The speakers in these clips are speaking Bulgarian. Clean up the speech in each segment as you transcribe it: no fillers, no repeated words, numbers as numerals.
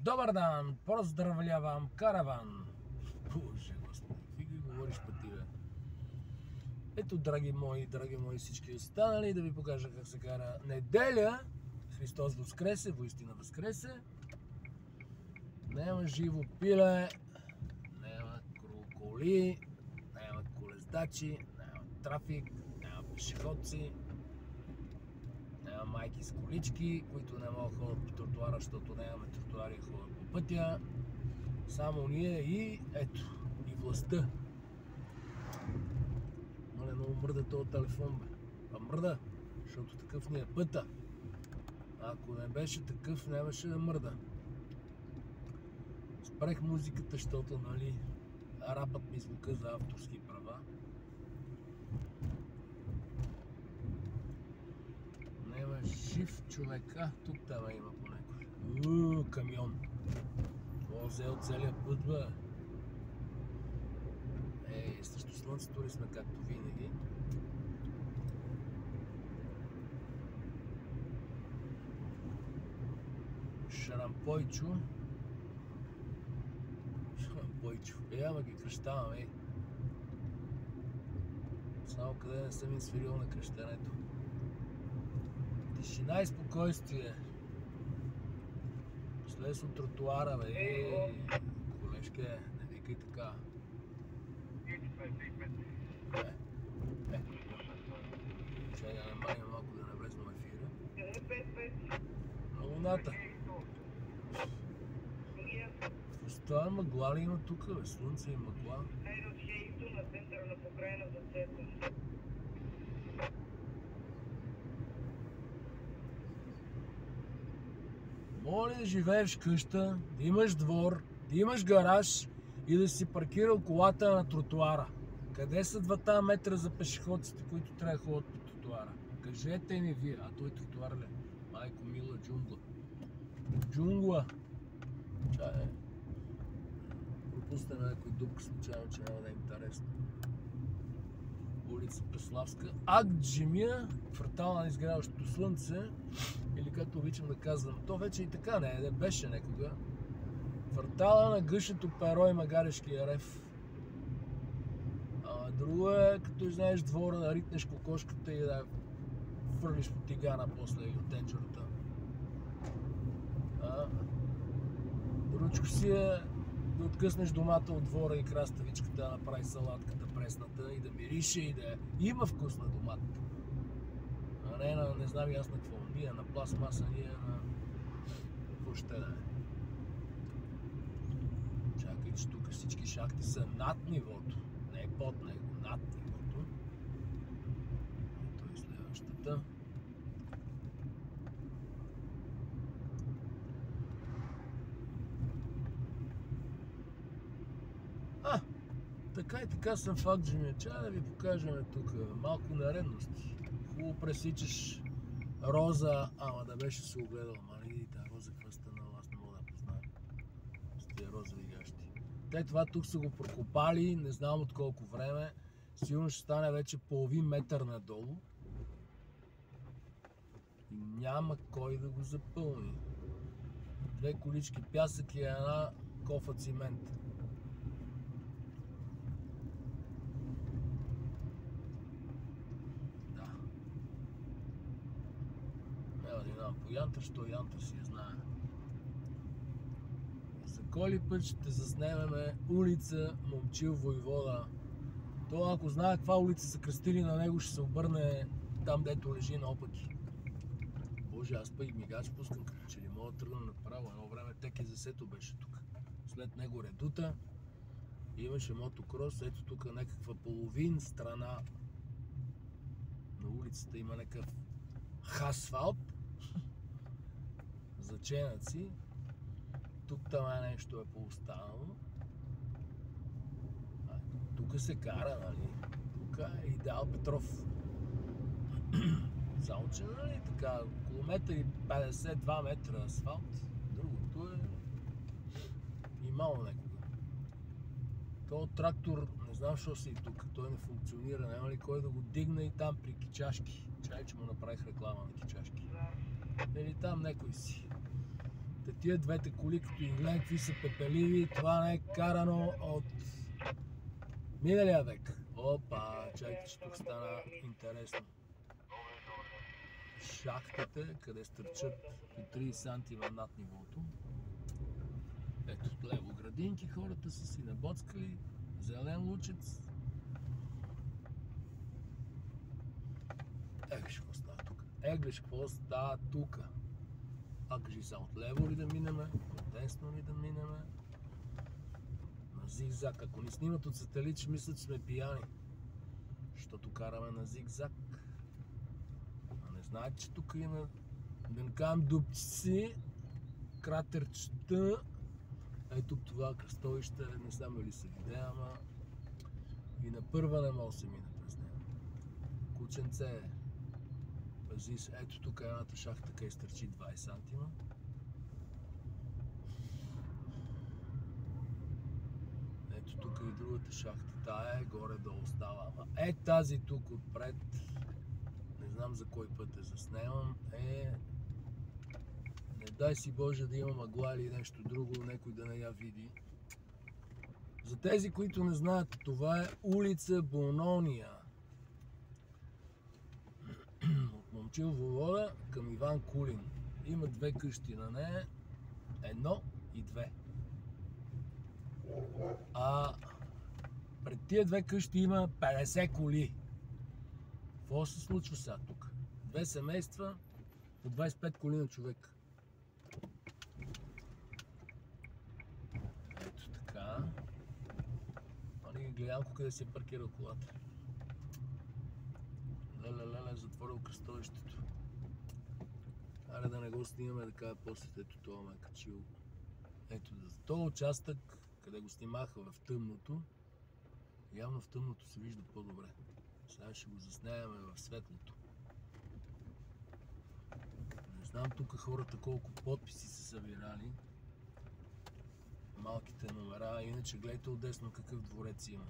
Добър дан! Поздравлявам караван! Боже господи, какви ги говориш па ти, бе? Ето, драги мои всички останали, да ви покажа как се кара неделя. Христос възкресе, воистина възкресе. Няма живо пиле, няма коли, няма колездачи, няма трафик, няма пешеходци, няма майки с колички, които не могат да ходят по тротуара, защото нямаме тротуари да ходят по пътя. Само ние и ето, и властта. Мале, много мръда този телефон, бе. А мръда, защото такъв ни е пътя. Ако не беше такъв, нямаше да мръда. Спрех музиката, защото, нали, рапът ми звука за авторски права. Няма жив човек. Тук там има по някой. Камион. Това взел целият път, бе. Срещу слънцето ли сме, както винаги. Шарампойчо. Ама ги кръщавам, Само къде не съм им свирил на кръщането. Тишина и спокойствие. Слез от тротуара, бе. Колежке, не викай така. Чай да намалим малко да не влезем в ефира. На луната. Остава мъгла ли има тук, бе? Слънце и мъгла. На центъра на покрайна за център. Моля да живееш къща, да имаш двор, да имаш гараж и да си паркирал колата на тротуара. Къде са 2 метра за пешеходците, които трябва да ходят по тротуара? Кажете ми вие. А той тротуар ли? Майко мила, джунгла. Джунгла. Чай. Пропусна някой дупка случайно, че няма да е интересно. Улица Преславска. Акджимия, квартал на изгряващото слънце, или както обичам да казвам, то вече и така не беше некога. Квартала на гъшето перо и магарешкия рев. Друго е, като знаеш двора, да ритнеш кокошката и да фърлиш по тигана после или от тенджерата. Другочко си е да откъснеш домата от двора и краставичката, да направи салатката пресната и да мирише и да има вкус на домата. А не на, не знам и аз на какво. Ние на пластмаса, ние на... Какво ще да е? Чакай, че тук всички шахти са над нивото. Не под него, над нивото. Ето е следващата. Така и така съм в Акджимия. Чай да ви покажем тук малко наредности. Хубаво пресичаш роза, ама да беше се огледал. Мали, тази роза каква станала, аз не мога да позная. С тия розови гащи. Те това тук са го прокопали, не знам от колко време. Сигурно ще стане вече половин метър надолу. И няма кой да го запълни. 2 колички пясък и 1 кофа цимент. По Янтър, що Янтър си я знае. За кой ли път ще заснемеме улица Момчил Войвода. То ако знае каква улица са кръстили на него, ще се обърне там, дето лежи наопаки. Боже, аз пък и мигач пускам, като че ли мога да тръгна направо. Едно време Теке Засето беше тук. След него Редута. Имаше мотокрос. Ето тук някаква половин страна на улицата има някакъв асфалт. Заченъци. Тук там нещо е по-останало. Тук се кара, нали? Тук е Идеал Петров. Само че, нали, така, около 1,50-2 метра асфалт. Другото е имало некога. Този трактор, не знам защо си и тук, той не функционира. Няма ли кой да го дигне и там при Кичашки. Чай, че му направих реклама на Кичашки. Или там некой си. Тия двете коли, като ги гледам какви са пепеливи, това не е карано от миналия век. Опа, чакайте, че тук стана интересно. Шахтите, къде стърчат по 30 сантима над нивото. Ето, лево градинки, хората са си набоцкали, зелен лучец. Еглиш, какво става тук? Еглиш, какво става тук? А кажи са, отляво ли да минеме, отдесно ли да минеме? На зигзаг. Ако ни снимат от сателит, ще мислят, че сме пияни. Защото караме на зигзаг. А не знаете, че тук има, да не кажем, дупчици, кратерчета. Ей тук това кръстовище, не знам дали се виде, ама и на първа не може да се мине през него. Кученце, пази се. Ето тук е едната шахта, къде стърчи 20 сантима. Ето тук е и другата шахта. Тая е горе-долу става. Ама е тази тук отпред, не знам за кой път я заснемам, не дай си Боже да има мъгла или нещо друго, някой да не я види. За тези, които не знаят, това е улица Бонония. От Момчил Войвода към Иван Кулин. Има две къщи на нея. 1 и 2. А пред тия две къщи има 50 коли. Какво се случва сега тук? Две семейства по 25 коли на човек. Ето така. Гледам къде си е паркирал колата. Леле, затворил кръстовището. Аре да не го снимаме, да кажа после, ето това ме е качил. Ето за този участък, къде го снимаха в тъмното, явно в тъмното се вижда по-добре. Сега ще го заснемаме в светлото. Не знам тук хората колко подписи са събирали. Малките номера, иначе гледайте отдесно какъв дворец има.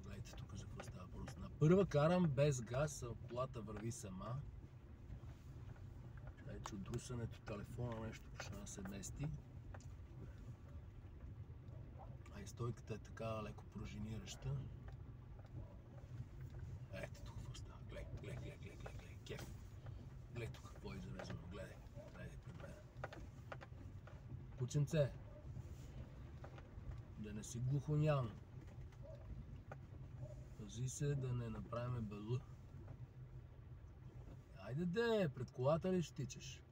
Гледайте тук за какво става просто. На първа карам без газ, а колата върви сама. Чай, че от друсането телефона нещо почна да се мести. А и стойката е така леко пружинираща. Ето тук какво става. Гледай, кеф. Гледай тук какво е изрезано. Гледай пред мен. Кученце, да не си глухоням. Пази се да не направим бълъ. Айде де, пред колата ли ще тичаш?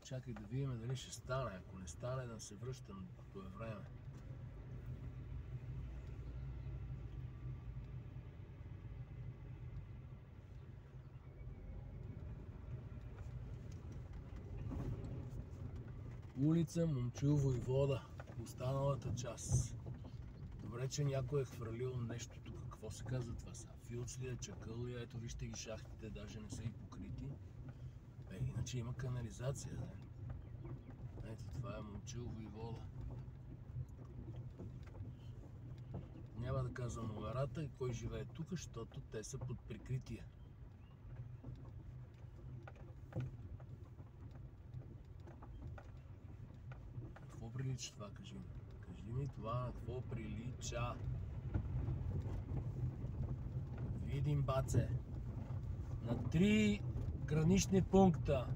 Чакай да видим дали ще стане. Ако не стане, да се връщам, като е време. Улица Момчил Войвода. Останалата част. Добре, че някой е хвърлил нещо тук. Какво се казва това сега? Филц ли е, чакъл ли е? Ето вижте ги шахтите, даже не са и покрити. Иначе има канализация. Ето това е Момчил Войвода. Няма да казвам номерата и кой живее тук, защото те са под прикритие. Какво прилича това, кажи ми? Кажи ми това на какво прилича? Видим, баце. На 3 гранични пункта.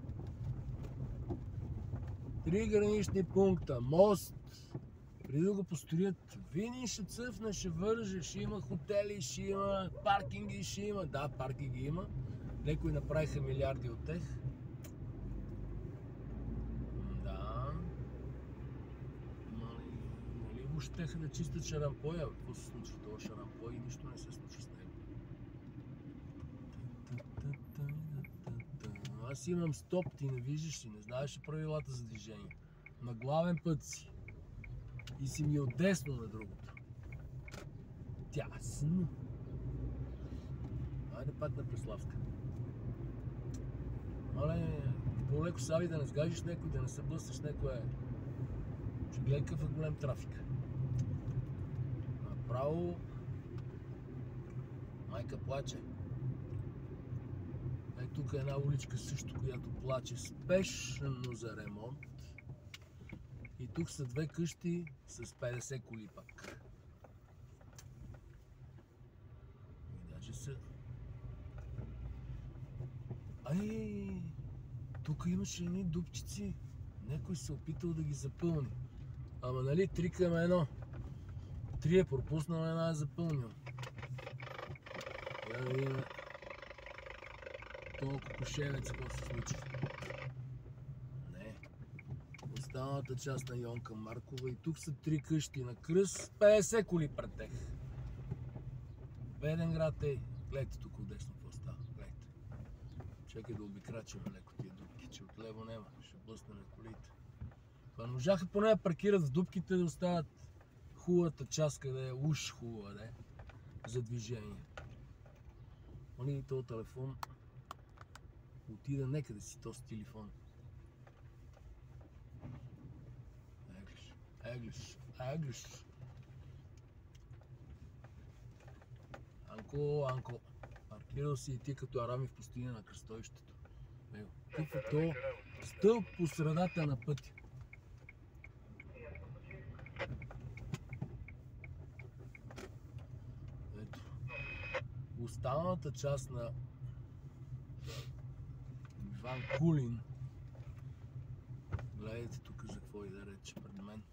3 гранични пункта. Мост. Преди да го построят, вини ще цъфне, ще върже, ще има хотели, ще има паркинги, ще има. Да, паркинги има. Некои направиха милиарди от тях. Да. Нали го щеха да чистят шарампоя. Какво се случва това шарампой и нищо не се случва с него. Аз имам стоп, ти не виждаш ли, не знаеш правилата за движение. На главен път си. И си ми отдесно на другото. Тясно. Айде пак на Преславска. Мале, по-леко сави да не сгажиш някой, да не се блъснеш някое гледай какъв е голем трафик. Направо майка плаче. Тук е една уличка също, която плаче спешно за ремонт. И тук са две къщи с 50 коли пак. И даже са... Тук имаше едни дупчици. Някой се опитал да ги запълни. Ама нали 3 към 1. 3 е пропуснал, една е запълнил. Я да видим този кокошевец какво се случва. Не. Останалата част на Йонка Маркова и тук са 3 къщи на кръст, 50 коли пред тях. Беден град е. Гледайте тук отдесно какво става. Гледайте. Чакай да обикрачим леко тия дупки, че отляво няма. Ще блъсне на колите. Това не можаха поне да паркират в дупките, да оставят хубавата част, къде е уж хубава, да е, за движение. Они този телефон отида некъде си този телефон. Еглиш. Анко. Паркирал си и ти като арами в пустиня на кръстовището. Какъв е то стълб по средата на пътя. Ето. Останалата част на Иван Кулин. Гледайте тук за какво и да рече пред мен.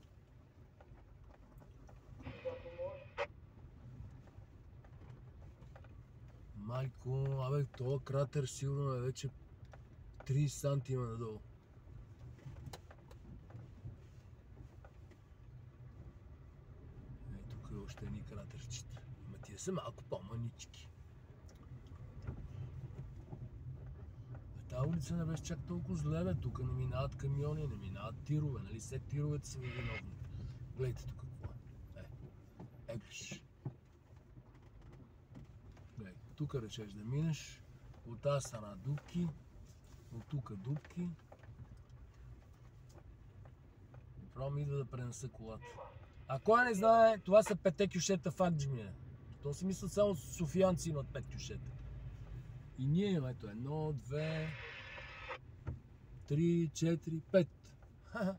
Майко, този кратер сигурно е вече 30 сантима надолу. Тук е още едни кратерчета. Ама тия са малко по-манички. Тази улица не беше чак толкова зле, бе. Тук не минават камиони, не минават тирове, нали? Все тировете са виновни. Гледайте тук какво е. Еглиш. Гледай, тук речеш да минеш, от тази страна дупки, от тук дупки. Право ми идва да пренеса колата. А кой не знае, това са 5 кюшета в Акджимия. То си мислят само софиянци имат 5 кюшета. И ние имаме ето 1, 2, 3, 4, 5.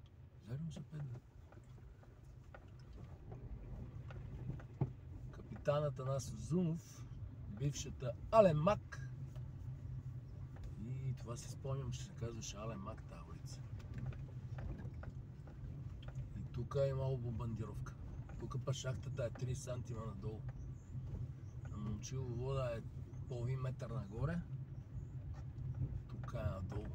Верно са 5. Капитанът Анас Озунов, бившата Алемак. И това си спомням, че се казваше Алемак тази улица. И тук е имало бомбардировка. Тук па шахтата е 3 сантима надолу. На Момчилово вода е половин метър нагоре. Тук е надолу.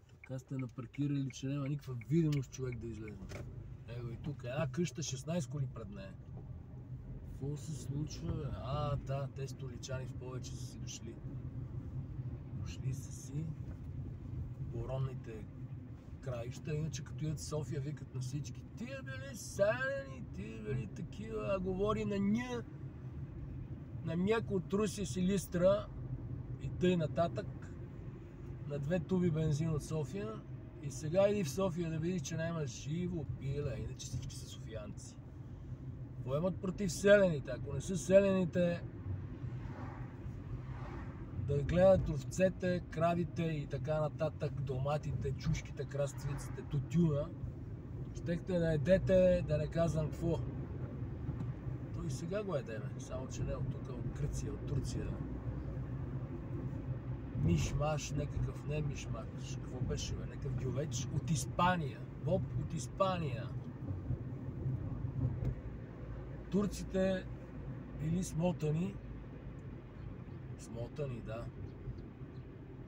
Така сте напаркирали, че няма никаква видимост човек да излезе. Его и тук една къща, 16 коли пред нея. Какво се случва? Да, те столичани в повече са си дошли. Дошли са си боронните краища, иначе като идат в София викат на всички: тия били селени, тия били такива, говори на мяко от Руси Силистра и тъй нататък, на 2 туби бензин от София. И сега иди в София да видиш, че няма живо пиле, иначе всички са софиянци. Поемат против селените, ако не са селените, да гледат овцете, кравите и така нататък, доматите, чушките, краставиците, тютюна, щехте да едете, да не казвам какво. То и сега го едеме, само че не от тук, от Гърция, от Турция. Мишмаш, някакъв, не мишмаш, какво беше, бе? Някакъв дювеч от Испания, боб от Испания. Турците били смотани, да.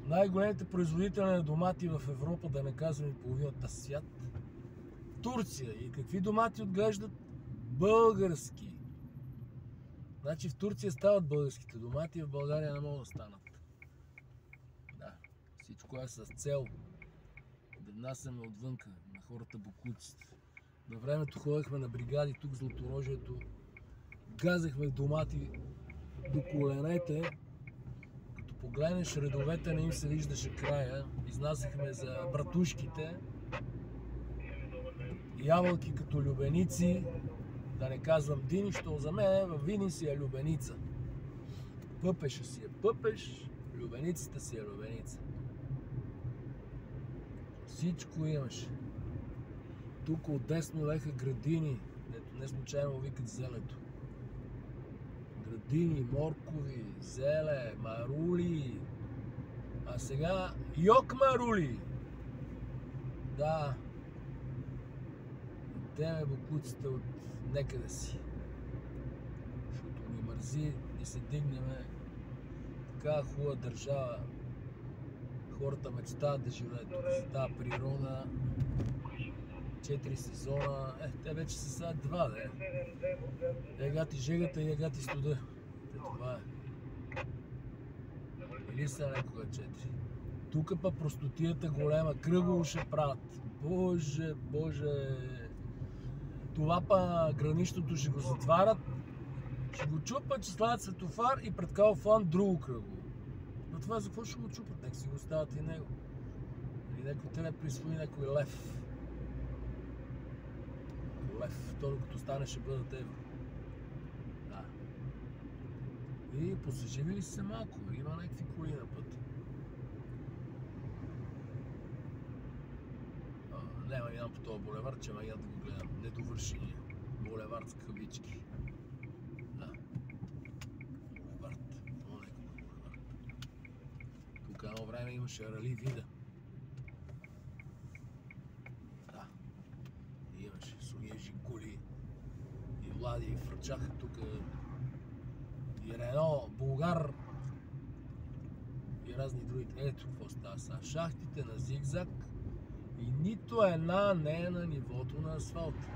Най-големите производители на домати в Европа, да не казвам и половината свят. Турция. И какви домати отглеждат? Български. Значи в Турция стават българските домати, в България не могат да станат. Да, всичко е с цел да внасяме отвънка на хората бокуците. На времето ходехме на бригади тук в Златорожието, газехме домати до коленете, като погледнеш редовете, не им се виждаше края. Изнасяхме за братушките. Ябълки като любеници, да не казвам дини, защото за мен във Видин си е любеница. Пъпеша си е пъпеш, любеницата си е любеница. Всичко имаше. Тук отдесно леха градини, дето не случайно викат зелето. Градини, моркови, зеле, марули. А сега йок марули! Да. Идеме бокуците от некъде си. Защото ни мързи и се дигнеме. Така хубава държава. Хората мечтаят да живеят тук за тази природа. 4 сезона. Те вече са сега 2, де. Егати жегата и егати студа. Това е. Или са някога 4. Тук па простотията голема. Кръгово ще правят. Боже, боже. Това па гранищото ще го затварят. Ще го чупат, ще слагат светофар и пред Кауфланд друго кръгово. Но това за какво ще го чупат? Нека си го оставят и него. Или някой тебе присвои някой лев. Лев. То докато стане ще бъдат евро. Да. И посъживили се малко. Има някакви коли на път. Няма минам по този булевард, че я да го гледам. Недовършения. Булевард с кавички. Да. Булевард. Много някакво булевард. Тук едно време имаше рали вида. Да. И имаше Сония Жигули. И Влади, и фърчаха тук. И Рено, Булгар. И разни други. Ето какво става сега. Шахтите на зигзаг. И нито една не е на нивото на асфалта.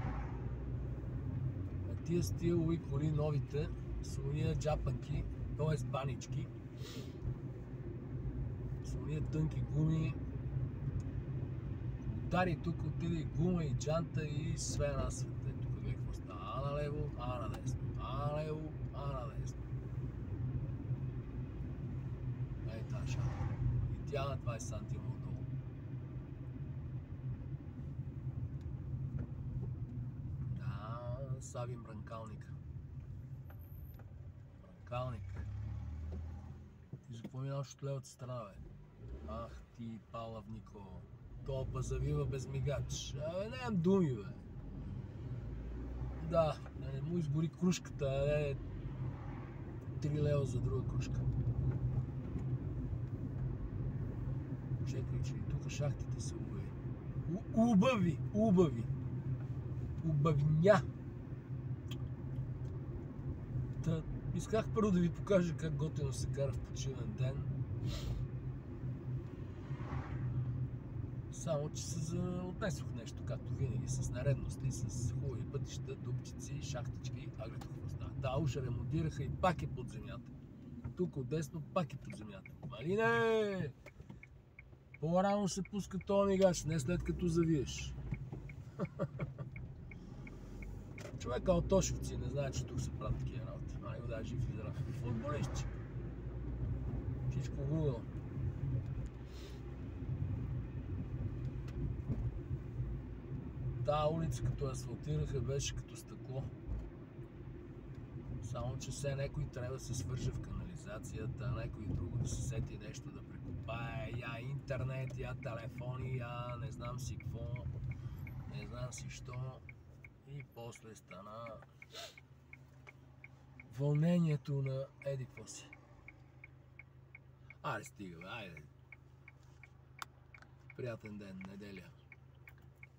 А тия стилови коли, новите, са уния джапанки, т.е. банички. Са уния тънки гуми. Удари тук, отиде и гума, и джанта, и све на света. Тук гледай какво става. А налево, а надесно. А налево, а надесно. Ей тази шахта. И тя на 20 сантима отдолу. Сави мранкалника. Мранкалник. Ти за какво минаваш от левата страна, бе? Ах ти, палавнико. Толпа завива без мигач. Нямам думи, бе. Да, не му изгори кружката, а 3 лева за друга кружка. Чекай, че и тук шахтите са убави. Убави! Убави! Убавня! Исках първо да ви покажа как готино се кара в почивен ден. Само, че се отнесох нещо, както винаги, с наредности, с хубави пътища, дупчици, шахтички, аглето какво става. Да, уж ремонтираха и пак е под земята. Тук отдесно пак е под земята. Малине! По-рано се пуска този мигач, не след като завиеш. Човека от Тошовци не знае, че тук се правят такива работи. Ай го да, жив и здрав. Футболистчик. Всичко Google. Тая улица, като асфалтираха, беше като стъкло. Само, че все някой трябва да се свърже в канализацията, някой друго да се сети нещо да прекопае. Я интернет, я телефони, я не знам си какво. Не знам си що. И после стана вълнението на еди какво си. Айде стига, бе, айде. Приятен ден, неделя.